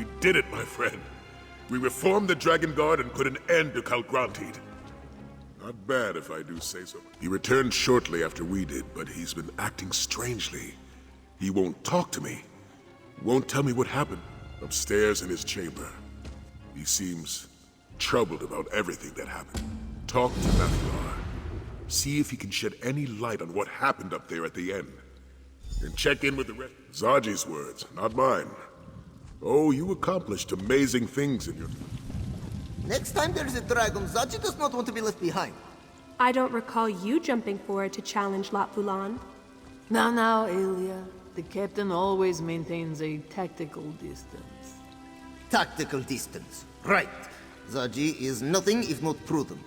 We did it, my friend. We reformed the Dragon Guard and put an end to Calgrantid. Not bad, if I do say so. He returned shortly after we did, but he's been acting strangely. He won't talk to me. Won't tell me what happened. Upstairs in his chamber. He seems troubled about everything that happened. Talk to Mathlar. See if he can shed any light on what happened up there at the end. And check in with the rest. Zaji's words, not mine. Oh, you accomplished amazing things in your... Next time there is a dragon, Zaji does not want to be left behind. I don't recall you jumping forward to challenge Lat Fulan. Now, Aelia. The captain always maintains a tactical distance. Tactical distance. Right. Zaji is nothing if not prudent.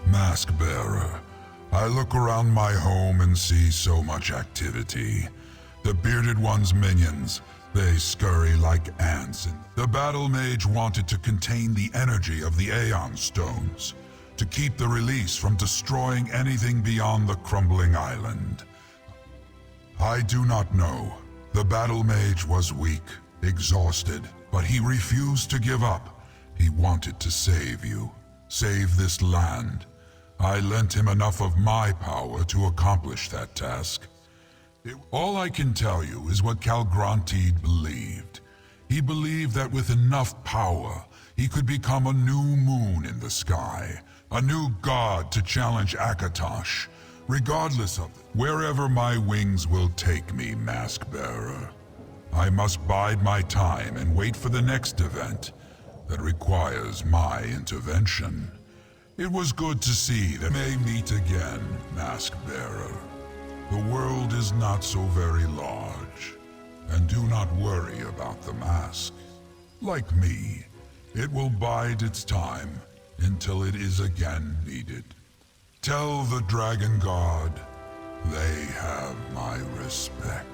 Mask-bearer. I look around my home and see so much activity. The Bearded One's minions, they scurry like ants. The Battle Mage wanted to contain the energy of the Aeon Stones, to keep the release from destroying anything beyond the crumbling island. I do not know. The Battle Mage was weak, exhausted, but he refused to give up. He wanted to save you, save this land. I lent him enough of my power to accomplish that task. All I can tell you is what Calgrantid believed. He believed that with enough power, he could become a new moon in the sky, a new god to challenge Akatosh, regardless of wherever my wings will take me, Mask-bearer. I must bide my time and wait for the next event that requires my intervention. It was good to see that we may meet again, Mask-bearer. The world is not so very large, and do not worry about the mask. Like me, it will bide its time until it is again needed. Tell the Dragon Guard they have my respect.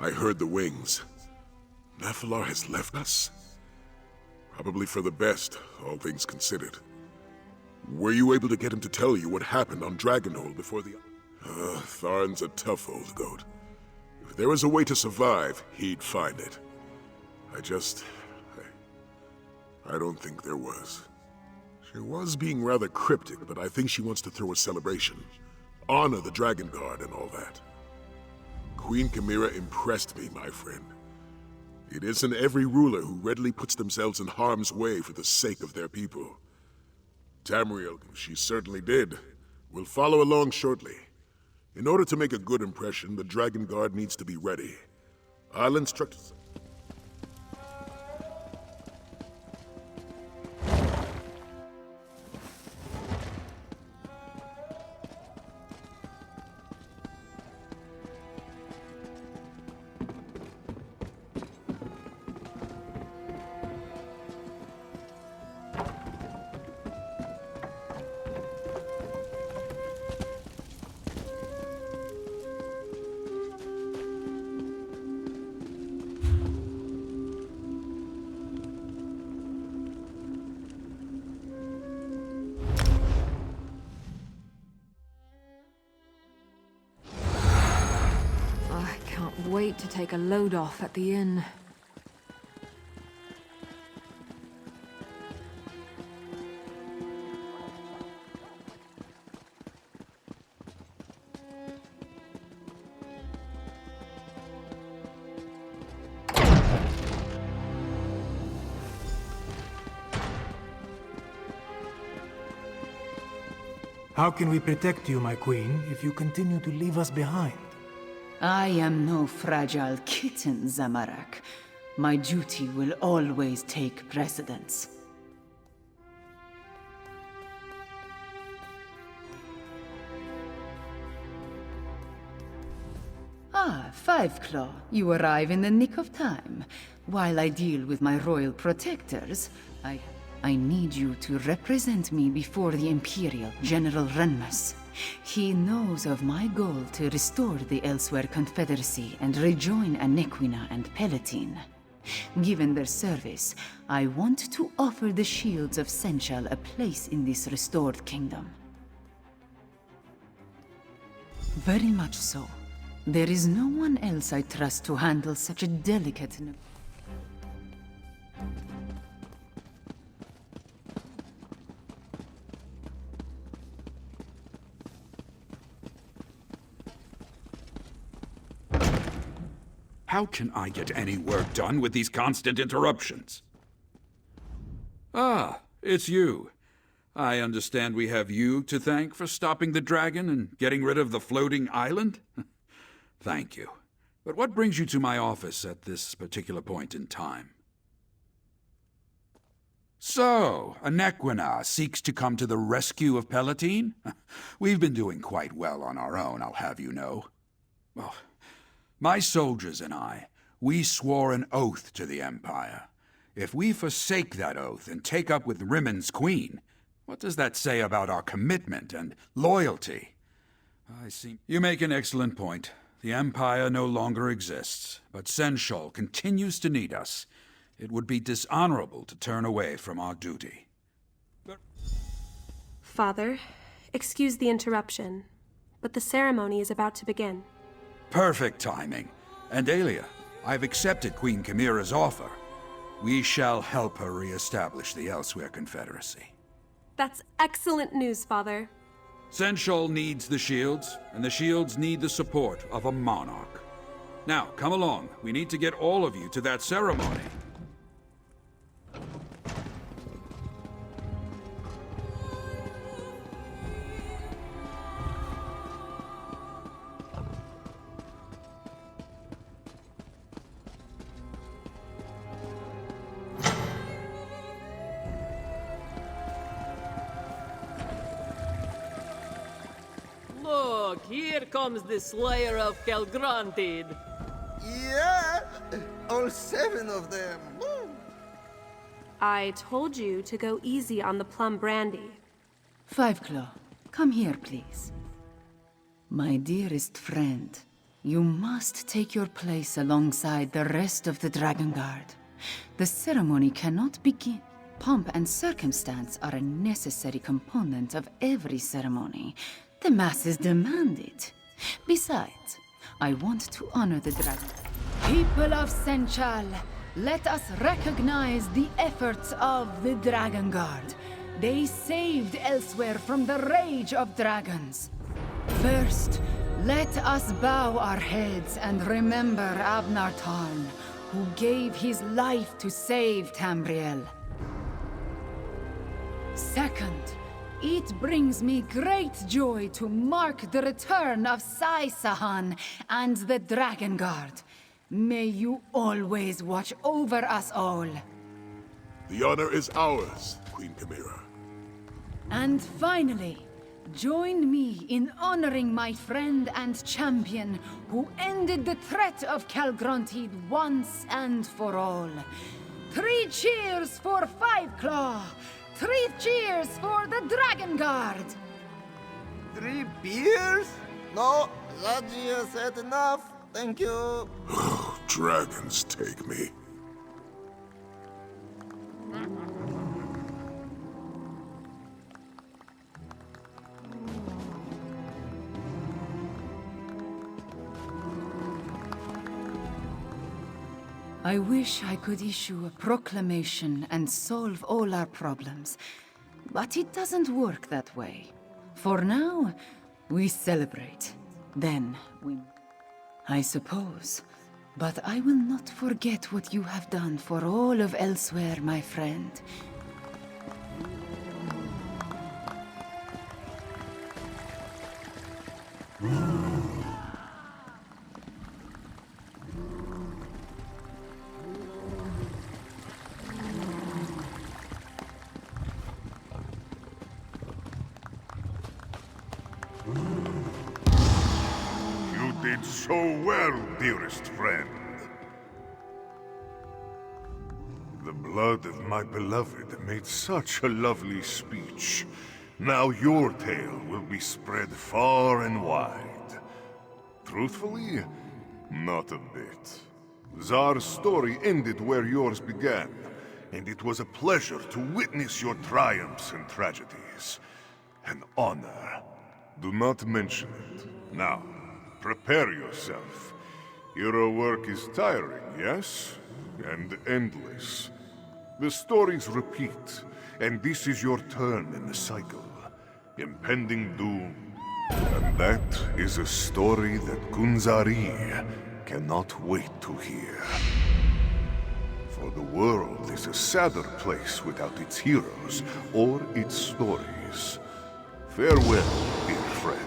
I heard the wings. Nephilar has left us? Probably for the best, all things considered. Were you able to get him to tell you what happened on Dragonhold before the... Tharn's a tough old goat. If there was a way to survive, he'd find it. I don't think there was. She was being rather cryptic, but I think she wants to throw a celebration. Honor the Dragon Guard and all that. Queen Chimera impressed me, my friend. It isn't every ruler who readily puts themselves in harm's way for the sake of their people. Tamriel, she certainly did, will follow along shortly. In order to make a good impression, the Dragon Guard needs to be ready. I'll instruct... Wait to take a load off at the inn. How can we protect you, my queen, if you continue to leave us behind? I am no fragile kitten, Zamarak. My duty will always take precedence. Ah, Five Claw, you arrive in the nick of time. While I deal with my royal protectors, I need you to represent me before the Imperial General Renmus. He knows of my goal to restore the Elsweyr Confederacy and rejoin Anequina and Palatine. Given their service, I want to offer the shields of Senchal a place in this restored kingdom. Very much so. There is no one else I trust to handle such a delicate... How can I get any work done with these constant interruptions? Ah, it's you. I understand we have you to thank for stopping the dragon and getting rid of the floating island? Thank you. But what brings you to my office at this particular point in time? So, Anequina seeks to come to the rescue of Palatine? We've been doing quite well on our own, I'll have you know. Well, my soldiers and I, we swore an oath to the Empire. If we forsake that oath and take up with Rimmond's queen, what does that say about our commitment and loyalty? I see. You make an excellent point. The Empire no longer exists, but Senchal continues to need us. It would be dishonorable to turn away from our duty. Father, excuse the interruption, but the ceremony is about to begin. Perfect timing. And Aelia, I've accepted Queen Chimera's offer. We shall help her re-establish the Elsweyr Confederacy. That's excellent news, Father. Senchal needs the shields, and the shields need the support of a monarch. Now, come along. We need to get all of you to that ceremony. Look, here comes the Slayer of Calgrantid. Yeah, all 7 of them. Woo. I told you to go easy on the plum brandy. Five Claw, come here, please. My dearest friend, you must take your place alongside the rest of the Dragon Guard. The ceremony cannot begin. Pomp and circumstance are a necessary component of every ceremony. The masses demand it. Besides, I want to honor the dragon. People of Senchal, let us recognize the efforts of the Dragon Guard. They saved Elsweyr from the rage of dragons. First, let us bow our heads and remember Abnar Tarn, who gave his life to save Tamriel. Second, it brings me great joy to mark the return of Sai-Sahan and the Dragon Guard. May you always watch over us all. The honor is ours, Queen Chimera. And finally, join me in honoring my friend and champion who ended the threat of Calgrantid once and for all. 3 cheers for Five Claw! 3 cheers for the Dragon Guard! 3 beers? No, Zaji said enough. Thank you. Dragons take me. I wish I could issue a proclamation and solve all our problems, but it doesn't work that way. For now, we celebrate. Then we... I suppose. But I will not forget what you have done for all of Elsweyr, my friend. You did so so well, dearest friend. The blood of my beloved made such a lovely speech. Now your tale will be spread far and wide. Truthfully, not a bit. Czar's story ended where yours began, and it was a pleasure to witness your triumphs and tragedies. An honor. Do not mention it. Now, prepare yourself. Hero work is tiring, yes? And endless. The stories repeat, and this is your turn in the cycle. Impending doom. And that is a story that Gunzari cannot wait to hear. For the world is a sadder place without its heroes or its stories. Farewell, dear friend.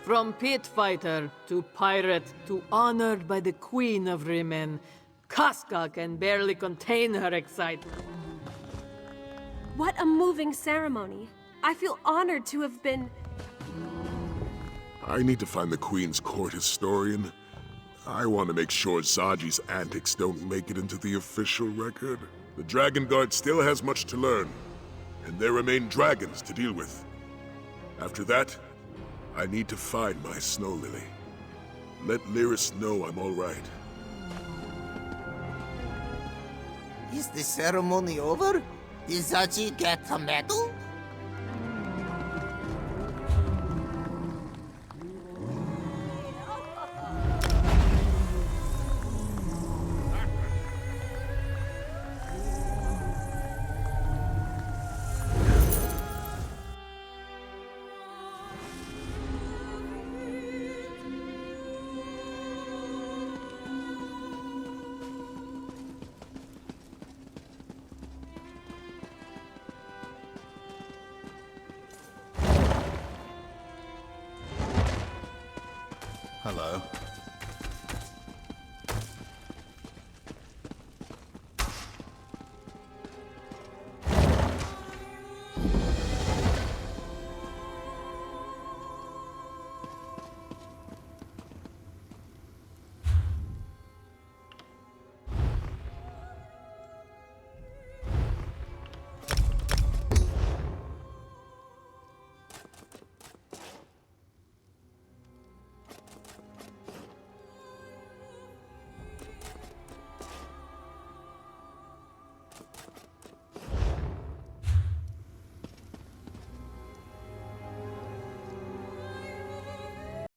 From pit fighter to pirate to honored by the Queen of Rimen, Casca can barely contain her excitement. What a moving ceremony. I feel honored to have been... I need to find the Queen's court historian. I want to make sure Zaji's antics don't make it into the official record. The Dragon Guard still has much to learn, and there remain dragons to deal with. After that, I need to find my Snow Lily. Let Lyris know I'm all right. Is the ceremony over? Did Zaji get a medal? Hello.